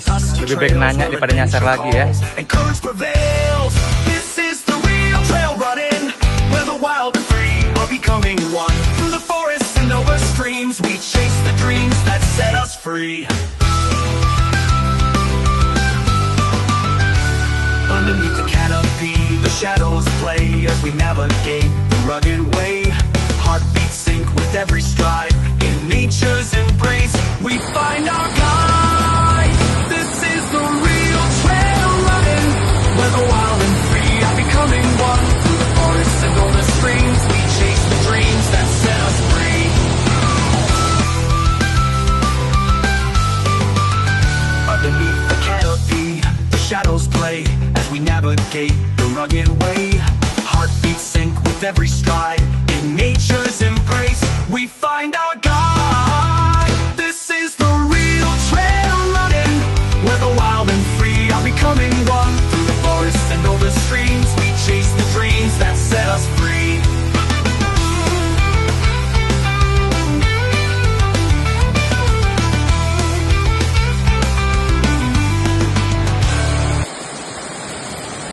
guys. Lebih baik nanya daripada nyasar lagi ya. And courage prevails. This is the real trail running, where the wild and free are becoming one. Through the forests and over streams, we chase the dreams that set us free. Underneath the canopy, the shadows play as we navigate the rugged way. Heartbeats sync with every stride. In nature's embrace, we find our guide. This is the real trail running, where the wild and free are becoming one. Through the forests and over the streams, we chase the dreams that set us free. Underneath the canopy, the shadows play as we navigate the rugged way. Heartbeats sync with every stride. In nature's embrace, we find our